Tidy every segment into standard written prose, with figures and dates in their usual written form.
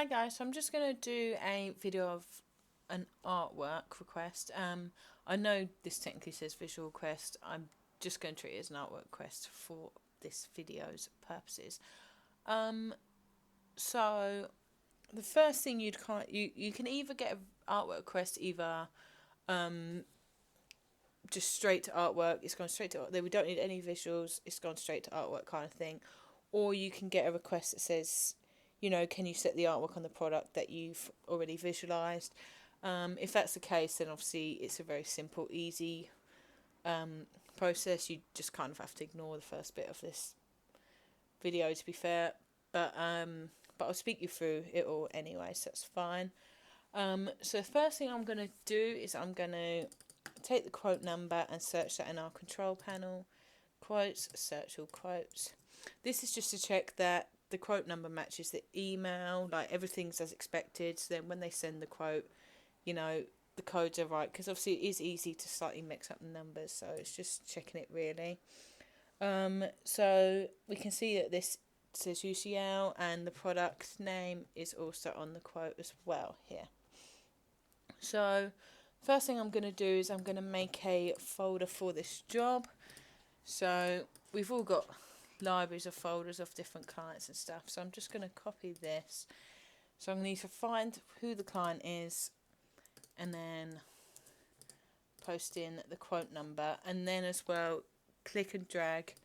Hi guys, so I'm just going to do a video of an artwork request. I know this technically says visual request. I'm just going to treat it as an artwork request for this video's purposes. So the first thing you can either get an artwork request either just straight to artwork. It's gone straight to art. We don't need any visuals. It's gone straight to artwork kind of thing. Or you can get a request that says, can you set the artwork on the product that you've already visualized? If that's the case, then obviously it's a very simple, easy process. You just kind of have to ignore the first bit of this video, to be fair. But I'll speak you through it all anyway, so that's fine. So the first thing I'm going to do is I'm going to take the quote number and search that in our control panel. Quotes, search all quotes. This is just to check that the quote number matches the email, like everything's as expected. So then when they send the quote, the codes are right, because obviously it is easy to slightly mix up the numbers, so it's just checking it really. So we can see that this says UCL and the product name is also on the quote as well here. So first thing I'm going to do is I'm going to make a folder for this job. So we've all got libraries of folders of different clients and stuff, so I'm just going to copy this. So I'm going to need to find who the client is and then post in the quote number, and then as well click and drag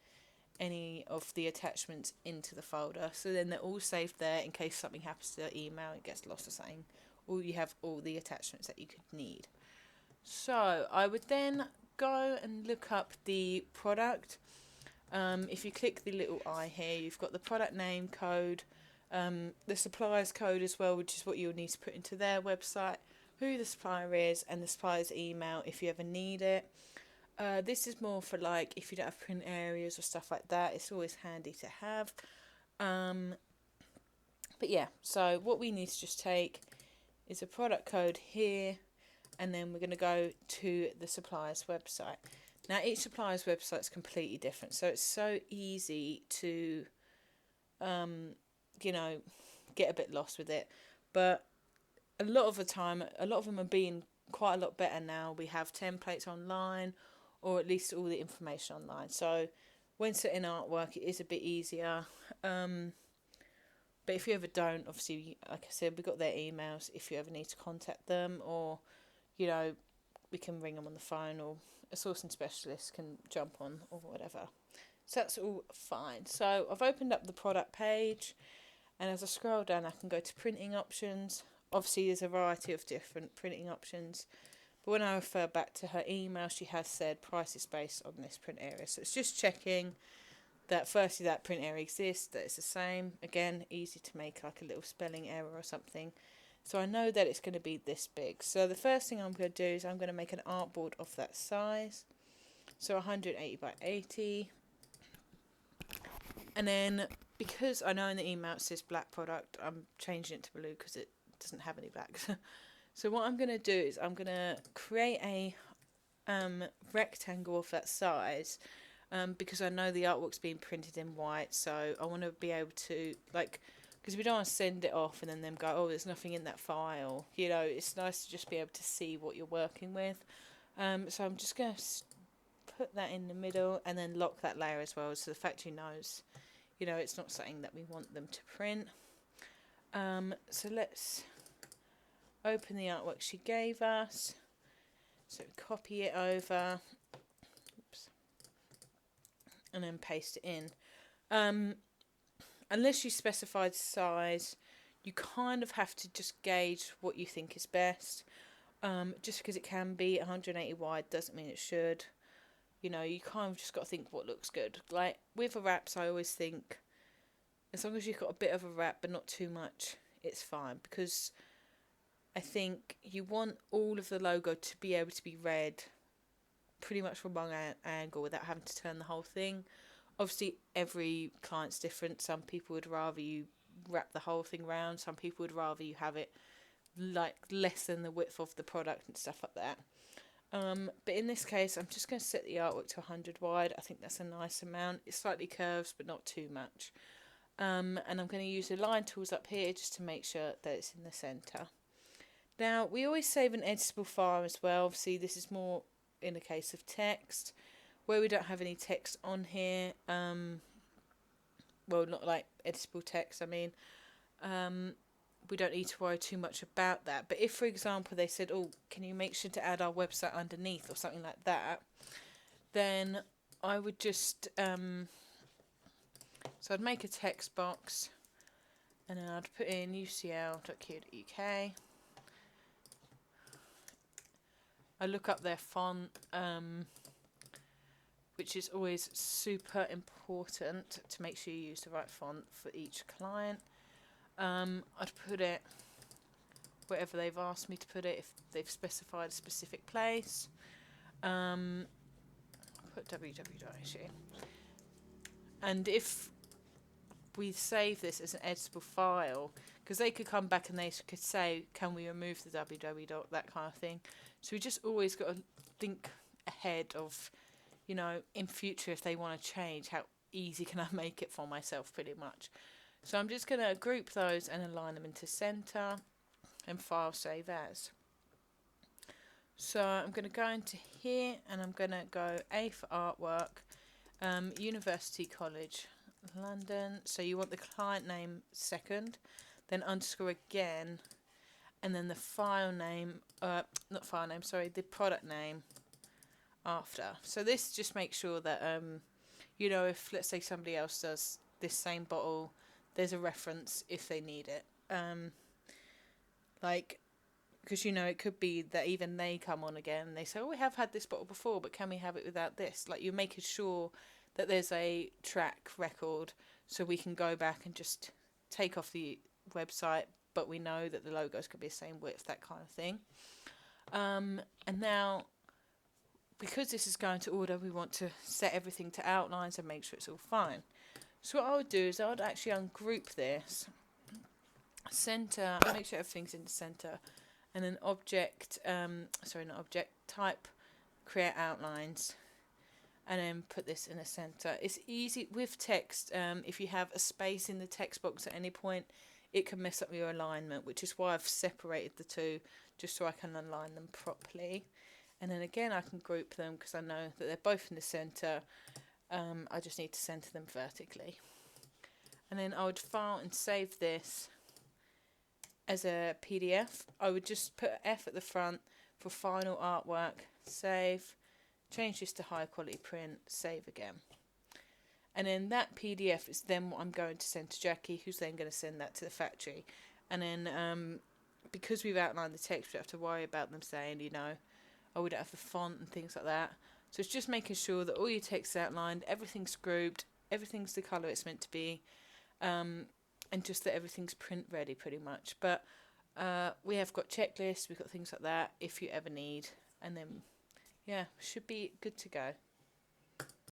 any of the attachments into the folder, so then they're all saved there in case something happens to the email, it gets lost or something, or you have all the attachments that you could need. So I would then go and look up the product. If you click the little eye here, you've got the product name code, the supplier's code as well, which is what you'll need to put into their website, who the supplier is, and the supplier's email if you ever need it. This is more for like if you don't have print areas or stuff like that, it's always handy to have. But yeah, so what we need to just take is a product code here, and then we're going to go to the supplier's website. Now each supplier's website is completely different, so it's so easy to get a bit lost with it, but a lot of the time, a lot of them are being quite a lot better now. We have templates online, or at least all the information online, so when setting artwork it is a bit easier. But if you ever don't, obviously, like I said, we've got their emails if you ever need to contact them, or we can ring them on the phone, or a sourcing specialist can jump on, or whatever. So that's all fine. So I've opened up the product page, and as I scroll down I can go to printing options. Obviously there's a variety of different printing options, but when I refer back to her email, she has said price is based on this print area. So it's just checking that firstly that print area exists, that it's the same. Again, easy to make like a little spelling error or something. So I know that it's going to be this big. So the first thing I'm going to do is I'm going to make an artboard of that size. So 180 by 80. And then, because I know in the email it says black product, I'm changing it to blue because it doesn't have any black. So what I'm going to do is I'm going to create a rectangle of that size, because I know the artwork's being printed in white, so I want to be able to, because we don't want to send it off and then them go, oh, there's nothing in that file. It's nice to just be able to see what you're working with. So I'm just going to put that in the middle and then lock that layer as well, so the factory knows, it's not something that we want them to print. So let's open the artwork she gave us. So copy it over. Oops. And then paste it in. Unless you specified size, you kind of have to just gauge what you think is best. Just because it can be 180 wide doesn't mean it should. You kind of just got to think what looks good. Like with a wraps, I always think as long as you've got a bit of a wrap but not too much, it's fine, because I think you want all of the logo to be able to be read pretty much from one angle without having to turn the whole thing. Obviously every client's different. Some people would rather you wrap the whole thing round, some people would rather you have it like less than the width of the product and stuff like that. But in this case I'm just going to set the artwork to 100 wide. I think that's a nice amount. It slightly curves but not too much. And I'm going to use the line tools up here just to make sure that it's in the centre. Now, we always save an editable file as well. Obviously, this is more in the case of text, where we don't have any text on here. Well, not like editable text, I mean. We don't need to worry too much about that. But if, for example, they said, oh, can you make sure to add our website underneath or something like that, then I would just, so I'd make a text box and then I'd put in ucl.co.uk. I look up their font, which is always super important to make sure you use the right font for each client. I'd put it wherever they've asked me to put it, if they've specified a specific place. Put www. And if we save this as an editable file, because they could come back and they could say, can we remove the www, that kind of thing. So we just always got to think ahead of, you know, in future if they want to change, how easy can I make it for myself, pretty much. So I'm just going to group those and align them into center and file save as. So I'm going to go into here and I'm going to go A for artwork, University College London. So you want the client name second, then underscore again, and then the file name, not file name, sorry, the product name after. So this just makes sure that, you know, if let's say somebody else does this same bottle, there's a reference if they need it. Like, because, you know, it could be that even they come on again and they say, oh, we have had this bottle before, but can we have it without this? Like, you're making sure that there's a track record so we can go back and just take off the website, but we know that the logos could be the same width, that kind of thing. And now, because this is going to order, we want to set everything to outlines and make sure it's all fine. So what I would do is I would actually ungroup this, center, make sure everything's in the center, and then object, type, create outlines, and then put this in the center. It's easy with text. If you have a space in the text box at any point, it can mess up your alignment, which is why I've separated the two, just so I can align them properly. And then again, I can group them because I know that they're both in the center. I just need to center them vertically. And then I would file and save this as a PDF. I would just put F at the front for final artwork, save, change this to high quality print, save again. And then that PDF is then what I'm going to send to Jackie, who's then going to send that to the factory. And then because we've outlined the text, we don't have to worry about them saying, you know, oh, we don't have the font and things like that. So it's just making sure that all your text is outlined, everything's grouped, everything's the colour it's meant to be, and just that everything's print ready pretty much. But we have got checklists, we've got things like that if you ever need. And then, yeah, should be good to go.